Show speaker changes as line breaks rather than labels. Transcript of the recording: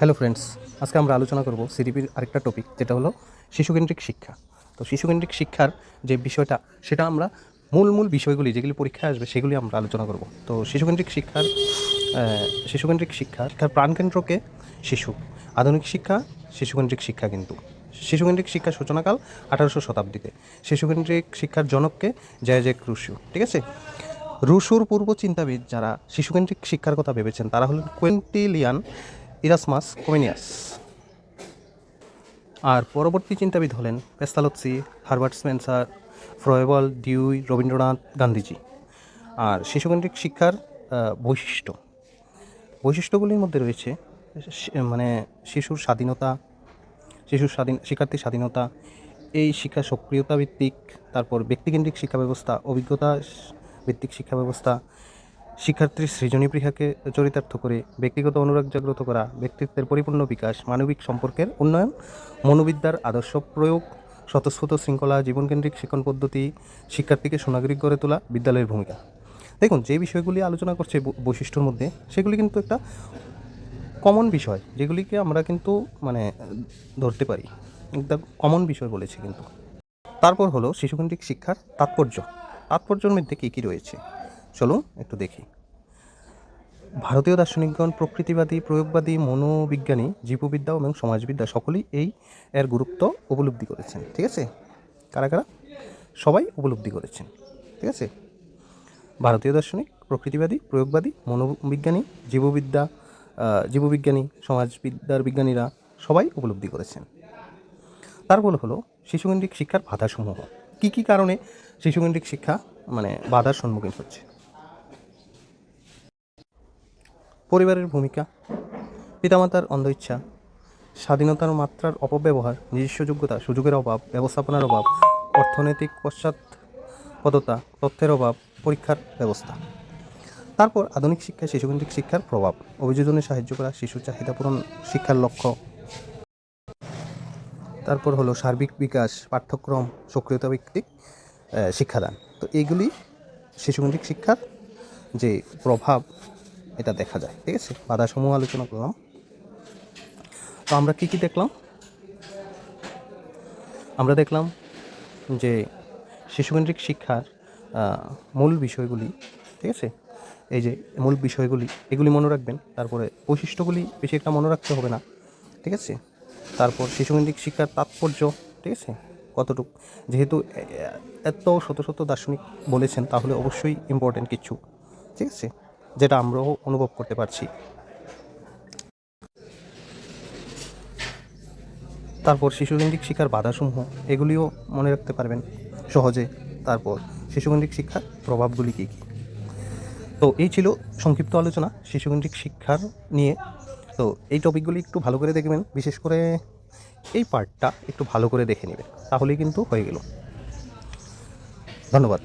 Hello friends, আজকে আমরা আলোচনা করব সিডিপির আরেকটা টপিক, যেটা হলো শিশুকেন্দ্রিক শিক্ষা। তো শিশুকেন্দ্রিক শিক্ষার যে বিষয়টা, সেটা আমরা মূল বিষয়গুলি যেগুলি পরীক্ষায় আসবে সেগুলি আমরা আলোচনা করব। তো শিশুকেন্দ্রিক শিক্ষার প্রাণকেন্দ্রকে শিশু, আধুনিক শিক্ষা শিশুকেন্দ্রিক শিক্ষা। কিন্তু শিশুকেন্দ্রিক শিক্ষার সূচনাকাল 1800 শতাব্দীতে। শিশুকেন্দ্রিক শিক্ষার জনককে জ্যাক রুসো, ঠিক আছে। রুশোর পূর্ব চিন্তাবিদ যারা শিশুকেন্দ্রিক শিক্ষার কথা ভেবেছেন তারা হলেন কোয়েন্টিলিয়ান, ইরাসমাস, কোমেনিয়াস। আর পরবর্তী চিন্তাবিদ হলেন Pestalozzi, Herbert Spencer, Froebel, Dewey, Rabindranath, Gandhiji. আর শিশুকেন্দ্রিক শিক্ষার বৈশিষ্ট্যগুলির মধ্যে রয়েছে মানে শিক্ষার্থীর স্বাধীনতা, এই শিক্ষা সক্রিয়তা ভিত্তিক, তারপর ব্যক্তিকেন্দ্রিক শিক্ষা ব্যবস্থা, অভিজ্ঞতা ভিত্তিক শিক্ষা ব্যবস্থা, শিক্ষার্থীর সৃজনী পৃহাকে চরিতার্থ করে ব্যক্তিগত অনুরাগ জাগ্রত করা, ব্যক্তিত্বের পরিপূর্ণ বিকাশ, মানবিক সম্পর্কের উন্নয়ন, মনোবিদ্যার আদর্শ প্রয়োগ, স্বতঃস্ফূর্ত শৃঙ্খলা, জীবনকেন্দ্রিক শিক্ষণ পদ্ধতি, শিক্ষার্থীকে সুনাগরিক গড়ে তোলা, বিদ্যালয়ের ভূমিকা। দেখুন, যে বিষয়গুলি আলোচনা করছে বৈশিষ্ট্যর মধ্যে, সেগুলি কিন্তু একটা কমন বিষয়, যেগুলিকে আমরা কিন্তু ধরতে পারি, একটা কমন বিষয় বলেছি কিন্তু। তারপর হলো শিশুকেন্দ্রিক শিক্ষার তাৎপর্যের মধ্যে কী কী রয়েছে, চলুন একটু দেখি। ভারতীয় দার্শনিকগণ, প্রকৃতিবাদী, প্রয়োগবাদী, মনোবিজ্ঞানী, জীববিদ্যা এবং সমাজবিদ্যা সকলেই এর গুরুত্ব উপলব্ধি করেছেন, ঠিক আছে। কারা কারা? সবাই উপলব্ধি করেছেন, ঠিক আছে। ভারতীয় দার্শনিক, প্রকৃতিবাদী, প্রয়োগবাদী, মনোবিজ্ঞানী, জীববিজ্ঞানী, সমাজবিদ্যার বিজ্ঞানীরা সবাই উপলব্ধি করেছেন। তারপর হলো শিশুকেন্দ্রিক শিক্ষার বাধাসমূহ। কী কী কারণে শিশুকেন্দ্রিক শিক্ষা বাধার সম্মুখীন হচ্ছে? পরিবারের ভূমিকা, পিতামাতার অন্ধ ইচ্ছা, স্বাধীনতার মাত্রার অপব্যবহার, নিজস্ব যোগ্যতা সুযোগের অভাব, ব্যবস্থাপনার অভাব, অর্থনৈতিক পশ্চাৎপদতা, তথ্যের অভাব, পরীক্ষার ব্যবস্থা। তারপর আধুনিক শিক্ষায় শিশুকেন্দ্রিক শিক্ষার প্রভাব, অভিযোজনে সাহায্য করা, শিশুর চাহিদা পূরণ শিক্ষার লক্ষ্য। তারপর হলো সার্বিক বিকাশ, পাঠ্যক্রম, সক্রিয়তা ভিত্তিক শিক্ষাদান। তো এইগুলি শিশুকেন্দ্রিক শিক্ষার যে প্রভাব, এটা দেখা যায়, ঠিক আছে। বাধাসমূহ আলোচনা করলাম। তো আমরা কী কী দেখলাম? আমরা দেখলাম যে শিশুকেন্দ্রিক শিক্ষার মূল বিষয়গুলি, ঠিক আছে। এই যে মূল বিষয়গুলি, এগুলি মনে রাখবেন। তারপরে বৈশিষ্ট্যগুলি বেশি একটা মনে রাখতে হবে না, ঠিক আছে। তারপর শিশুকেন্দ্রিক শিক্ষার তাৎপর্য, ঠিক আছে, কতটুকু, যেহেতু এত শত দার্শনিক বলেছেন, তাহলে অবশ্যই ইম্পর্টেন্ট কিছু, ঠিক আছে, যেটা আমরাও অনুভব করতে পারছি। তারপর শিশুকেন্দ্রিক শিক্ষার বাধাসমূহ, এগুলিও মনে রাখতে পারবেন সহজে। তারপর শিশুকেন্দ্রিক শিক্ষার প্রভাবগুলি কী কী। তো এই ছিল সংক্ষিপ্ত আলোচনা শিশুকেন্দ্রিক শিক্ষার নিয়ে। তো এই টপিকগুলি একটু ভালো করে দেখবেন, বিশেষ করে এই পার্টটা একটু ভালো করে দেখে নেবেন, তাহলেই কিন্তু হয়ে গেল। ধন্যবাদ।